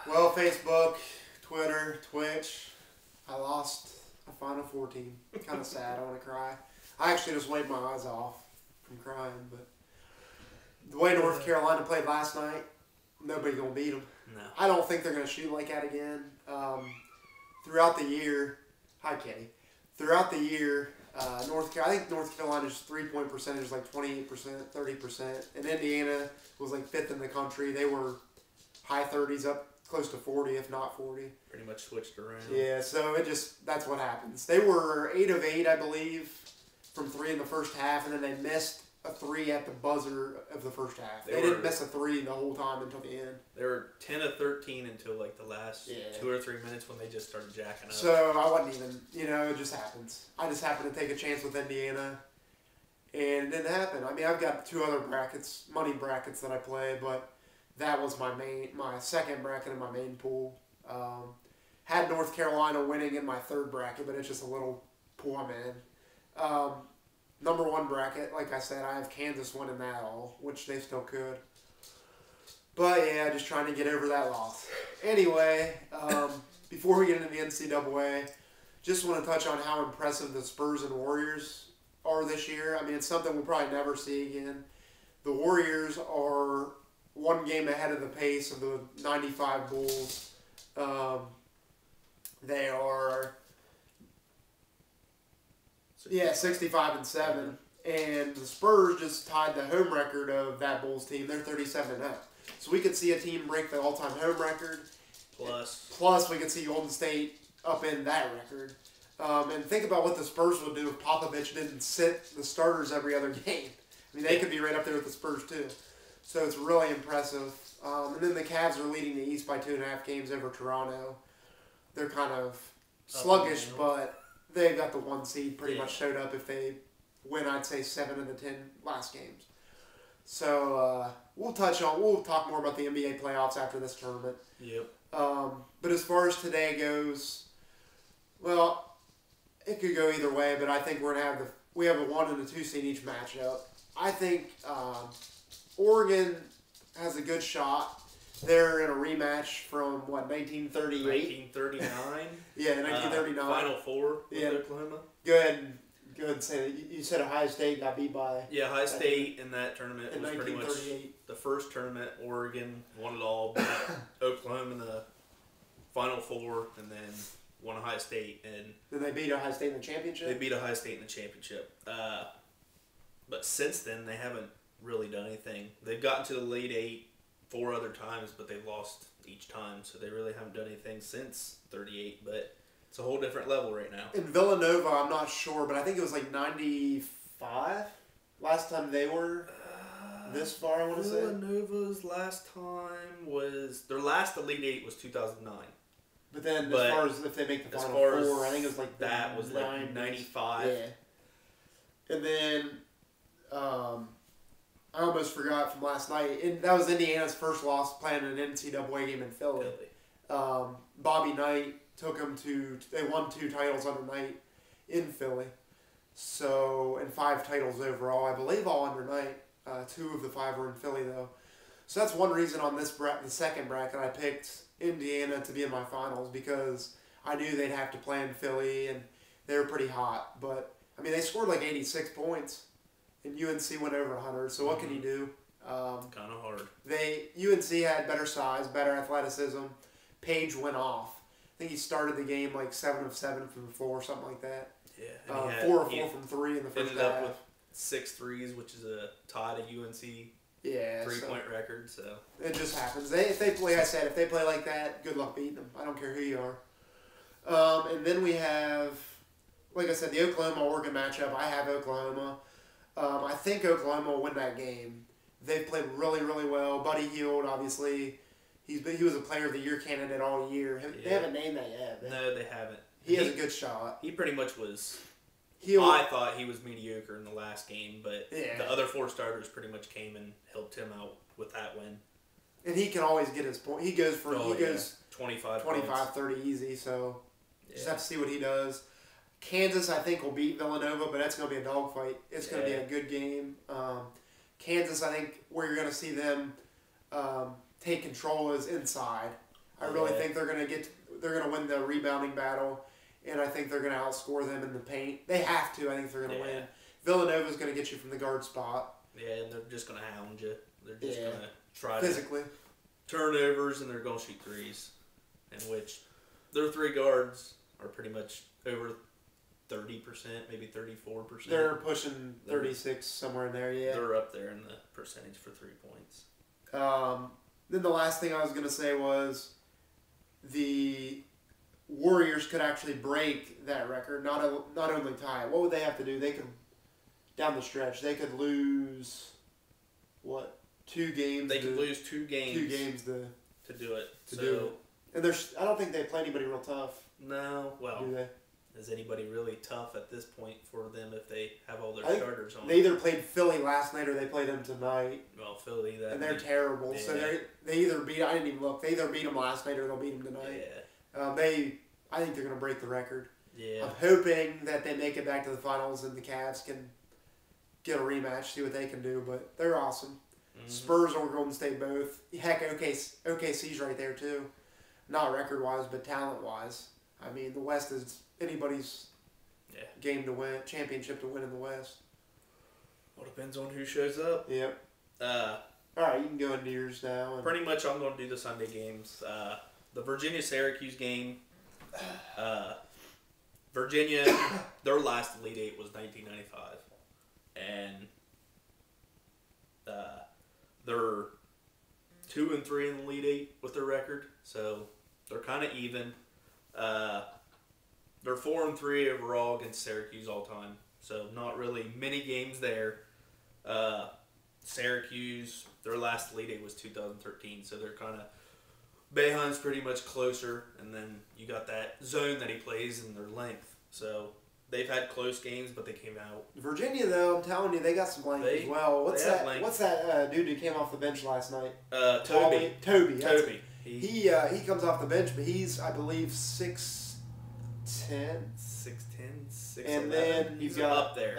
Well, Facebook, Twitter, Twitch. I lost a Final Four team. Kind of sad. I want to cry. I actually just wiped my eyes off from crying. But the way North Carolina played last night, nobody gonna beat them. No. I don't think they're gonna shoot like that again. Throughout the year, hi Kenny. Throughout the year, I think North Carolina's 3-point percentage is like 28%, 30%, and Indiana was like 5th in the country. They were high 30s, up close to 40, if not 40. Pretty much switched around. Yeah, so that's what happens. They were 8 of 8, I believe, from 3 in the first half, and then they missed a 3 at the buzzer of the first half. They didn't miss a 3 the whole time until the end. They were 10 of 13 until like the last 2 or 3 minutes when they just started jacking up. So I wasn't even, it just happens. I just happened to take a chance with Indiana, and it didn't happen. I mean, I've got 2 other brackets, money brackets that I play, but that was my second bracket in my main pool. Had North Carolina winning in my third bracket, but it's just a little pool I'm in. Number 1 bracket, like I said, I have Kansas winning that all, which they still could. But yeah, just trying to get over that loss. Anyway, before we get into the NCAA, just want to touch on how impressive the Spurs and Warriors are this year. I mean, it's something we'll probably never see again. The Warriors are 1 game ahead of the pace of the 95 Bulls. They are 65-7, and the Spurs just tied the home record of that Bulls team. They're 37-0. So we could see a team break the all-time home record. Plus, we could see Golden State up in that record. And think about what the Spurs would do if Popovich didn't sit the starters every other game. I mean, they could be right up there with the Spurs too. So it's really impressive. And then the Cavs are leading the East by 2.5 games over Toronto. They're kind of sluggish, but they got the 1 seed, pretty much showed up if they win, I'd say, 7 of the 10 last games. So we'll talk more about the NBA playoffs after this tournament. Yep. But as far as today goes, well, it could go either way, but I think we have a 1 and a 2 seed each matchup. I think Oregon has a good shot. They're in a rematch from, 1938? 1939. Yeah, 1939. Final Four with Oklahoma. Go ahead and say that. You said Ohio State got beat by... Yeah, Ohio State in that tournament in was pretty much the first tournament. Oregon won it all, beat Oklahoma in the Final Four, and then won Ohio State. And then they beat Ohio State in the championship? They beat Ohio State in the championship. But since then, they haven't really done anything. They've gotten to the Elite Eight 4 other times, but they've lost each time, so they really haven't done anything since 38, but it's a whole different level right now. In Villanova, I'm not sure, but I think it was like 95 last time they were this far, I want to say. Villanova's last time was, their last Elite Eight was 2009. But then as far as if they make the Final Four, I think it was like that was like 95. Yeah. And then I almost forgot from last night. And that was Indiana's first loss playing an NCAA game in Philly. Bobby Knight took them they won 2 titles under Knight in Philly. So, and 5 titles overall. I believe all under Knight. 2 of the 5 were in Philly though. So that's one reason on the second bracket I picked Indiana to be in my finals, because I knew they'd have to play in Philly and they were pretty hot. But, I mean, they scored like 86 points. And UNC went over 100, so what can you do? Kind of hard. UNC had better size, better athleticism. Page went off. I think he started the game like 7 of 7 from the floor, something like that. Yeah. 4 of 4 from 3 in the first half. Ended up with 6 threes, which is a tie to UNC 3-point record. So it just happens. If they play like that, good luck beating them. I don't care who you are. And then we have, like I said, the Oklahoma-Oregon matchup. I have Oklahoma. I think Oklahoma will win that game. They've played really, really well. Buddy Hield, obviously, he was a Player of the Year candidate all year. They haven't named that yet. No, they haven't. He has a good shot. He pretty much was. Hield, I thought he was mediocre in the last game, but the other 4 starters pretty much came and helped him out with that win. And he can always get his point. He goes 25 30 easy. So just have to see what he does. Kansas, I think, will beat Villanova, but that's going to be a dogfight. It's going to be a good game. Kansas, I think, where you're going to see them take control is inside. I really think they're gonna win the rebounding battle, and I think they're gonna outscore them in the paint. They have to. I think they're gonna win. Villanova's gonna get you from the guard spot. Yeah, and they're just gonna hound you. They're just gonna try physically turnovers, and they're gonna shoot threes, in which their three guards are pretty much over 30%, maybe 34%. They're pushing 36 somewhere in there. Yeah, they're up there in the percentage for 3 points. Then the last thing I was gonna say was the Warriors could actually break that record, not only tie it. What would they have to do? They could, down the stretch, they could lose, 2 games? They could lose 2 games. 2 games to do it. do it. And I don't think they play anybody real tough. No, well, do they? Is anybody really tough at this point for them if they have all their starters on? They either played Philly last night or they pllayed them tonight. Well, Philly, and they're terrible. Yeah. So they either beat. I didn't even look. They either beat them last night or they'll beat them tonight. Yeah. I think they're going to break the record. Yeah. I'm hoping that they make it back to the finals and the Cavs can get a rematch, see what they can do. But they're awesome. Mm-hmm. Spurs or Golden State both. Heck, OKC's right there too. Not record wise, but talent wise. I mean, the West is anybody's game to win, championship to win in the West. Well, depends on who shows up. Yep. All right, you can go into yours now. Pretty much, I'm going to do the Sunday games. The Virginia-Syracuse game. Virginia, their last Elite Eight was 1995, and they're 2-3 in the Elite Eight with their record, so they're kind of even. They're 4-3 overall against Syracuse all time, so not really many games there. Syracuse, their last Elite Eight was 2013, so they're kind of Boeheim's pretty much closer, and then you got that zone that he plays in their length. So they've had close games, but they came out. Virginia, though, I'm telling you, they got some length as well. What's that dude who came off the bench last night? Toby. Toby. He comes off the bench, but he's, I believe, 6'10". 6'10", 6'11". And then he's got up there.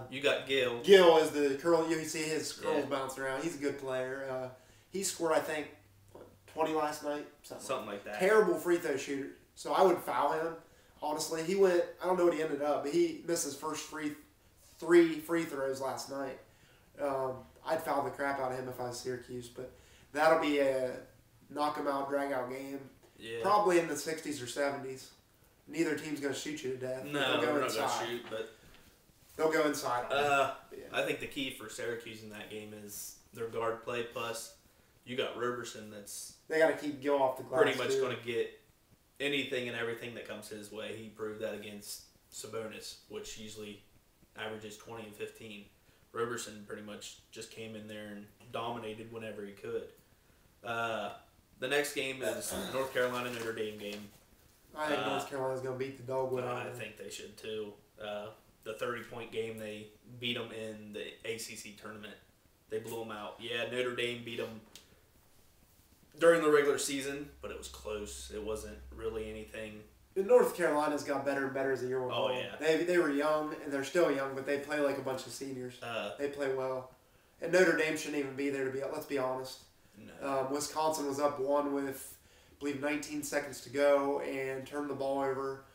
You got Gill. Gill is the curl. You see his curls bounce around. He's a good player. He scored, I think, 20 last night. Something like that. Terrible free throw shooter. So I would foul him. Honestly, he went. I don't know what he ended up, but he missed his first 3 free throws last night. I'd foul the crap out of him if I was Syracuse, but that'll be a knock him out, drag out game. Yeah. Probably in the 60s or 70s. Neither team's going to shoot you to death. No, they're not going to shoot, but they'll go inside. I think the key for Syracuse in that game is their guard play. Plus, you got Roberson that's they got to keep Gill off the glass. Pretty much going to get anything and everything that comes his way. He proved that against Sabonis, which usually averages 20 and 15. Roberson pretty much just came in there and dominated whenever he could. The next game is North Carolina Notre Dame game. I think North Carolina's going to beat the dogwood. I think they should too. The 30-point game, they beat them in the ACC tournament. They blew them out. Yeah, Notre Dame beat them during the regular season, but it was close. It wasn't really anything. North Carolina's got better and better as the year went on. Oh, yeah. They were young, and they're still young, but they play like a bunch of seniors. They play well. And Notre Dame shouldn't even be there, let's be honest. No. Wisconsin was up 1 with, I believe, 19 seconds to go and turned the ball over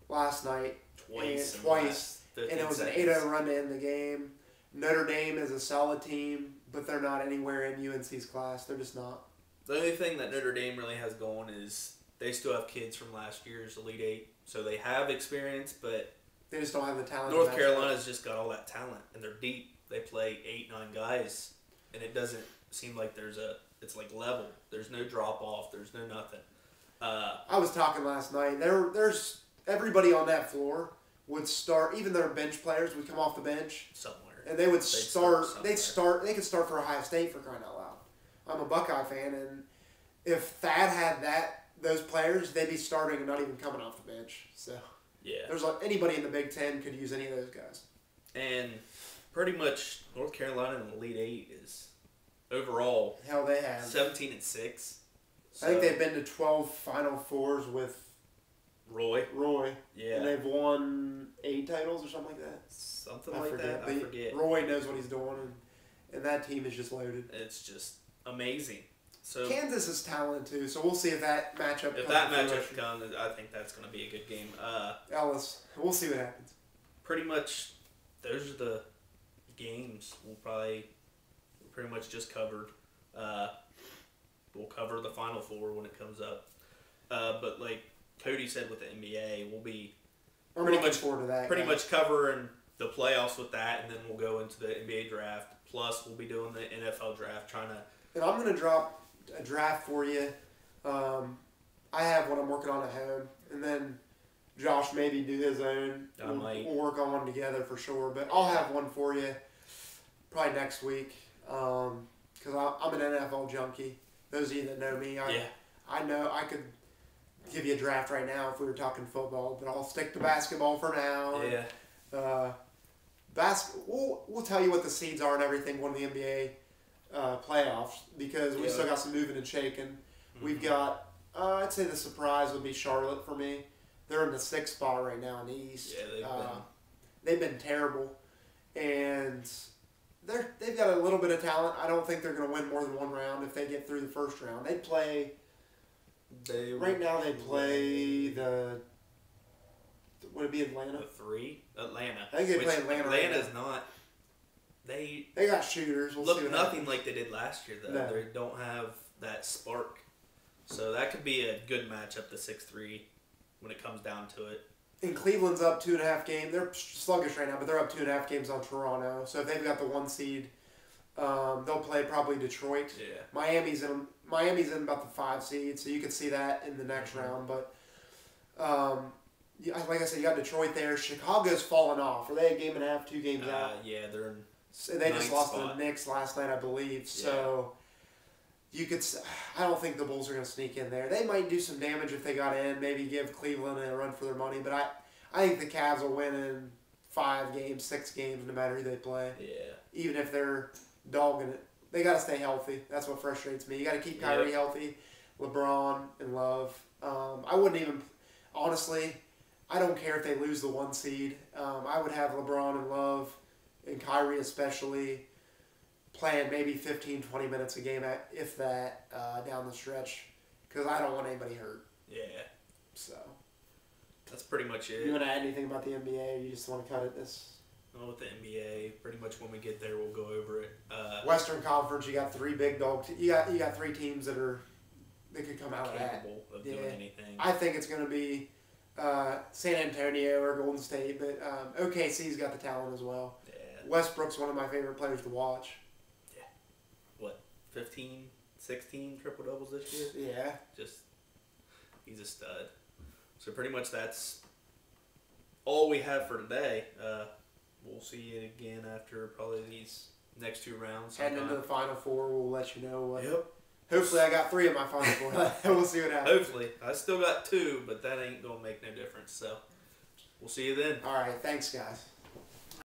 last night. Twice. And it was an 8-0 run to end the game. Notre Dame is a solid team, but they're not anywhere in UNC's class. They're just not. The only thing that Notre Dame really has going is they still have kids from last year's Elite Eight, so they have experience, but they just don't have the talent. North Carolina's just got all that talent, and they're deep. They play 8-9 guys, and it doesn't seem like it's like level. There's no drop off. There's no nothing. I was talking last night. There's everybody on that floor would start. Even their bench players would come off the bench somewhere, and they would start. They could start for Ohio State, for crying out loud. I'm a Buckeye fan, and if Thad had those players, they'd be starting and not even coming off the bench. So yeah, there's anybody in the Big Ten could use any of those guys. And pretty much North Carolina in the Elite Eight is overall. Hell, they have 17-6. So I think they've been to 12 Final Fours with Roy. Yeah. And they've won 8 titles or something like that. Something like that. I forget. Roy knows what he's doing, and that team is just loaded. It's just amazing. So Kansas is talented too, so we'll see if that matchup if comes. that matchup comes, I think that's going to be a good game. Ellis, we'll see what happens. Pretty much, those are the games we'll pretty much just covered. We'll cover the Final Four when it comes up. But like Cody said with the NBA, we'll be pretty much covering the playoffs with that, and then we'll go into the NBA draft. Plus, we'll be doing the NFL draft, trying to. And I'm going to drop a draft for you. I have what I'm working on at home, and then Josh maybe do his own. We'll work on one together for sure, but I'll have one for you probably next week because I'm an NFL junkie. Those of you that know me, I know I could give you a draft right now if we were talking football, but I'll stick to basketball for now. Yeah. We'll tell you what the seeds are and everything going to the NBA playoffs because we still got some moving and shaking. Mm-hmm. We've got, I'd say the surprise would be Charlotte for me. They're in the 6th spot right now in the East. Yeah, they've been terrible, and they've got a little bit of talent. I don't think they're going to win more than one round if they get through the first round. They play the. Would it be Atlanta? Atlanta. I think they play Atlanta. Atlanta's not. They got shooters. We'll look nothing like they did last year, though. No. They don't have that spark. So that could be a good matchup, the 6-3, when it comes down to it. And Cleveland's up 2.5 games. They're sluggish right now, but they're up 2.5 games on Toronto. So if they've got the 1 seed, they'll play probably Detroit. Yeah. Miami's in about the 5 seed, so you could see that in the next round. But like I said, you got Detroit there. Chicago's fallen off. Are they a game and a half, 2 games out? Yeah, they're in. So they just lost spot. to the Knicks last night, I believe. So you could. I don't think the Bulls are going to sneak in there. They might do some damage if they got in. Maybe give Cleveland a run for their money. But I think the Cavs will win in 5 games, 6 games, no matter who they play. Yeah. Even if they're dogging it, they got to stay healthy. That's what frustrates me. You got to keep Kyrie healthy, LeBron and Love. I wouldn't even honestly. I don't care if they lose the 1 seed. I would have LeBron and Love and Kyrie especially playing maybe 15, 20 minutes a game, if that, down the stretch. Because I don't want anybody hurt. Yeah. So. That's pretty much it. You want to add anything about the NBA, or you just want to cut it this? Well, with the NBA, pretty much when we get there, we'll go over it. Western Conference, you got 3 big dogs. You got 3 teams that could come out capable of doing anything. I think it's going to be San Antonio or Golden State, but OKC's got the talent as well. Yeah. Westbrook's one of my favorite players to watch. Yeah. What, 15, 16 triple-doubles this year? Yeah. He's a stud. So pretty much that's all we have for today. We'll see you again after probably these next 2 rounds. Heading into the Final Four, we'll let you know what. Yep. Hopefully I got 3 in my Final Four. We'll see what happens. Hopefully. I still got 2, but that ain't going to make no difference. So we'll see you then. All right. Thanks, guys.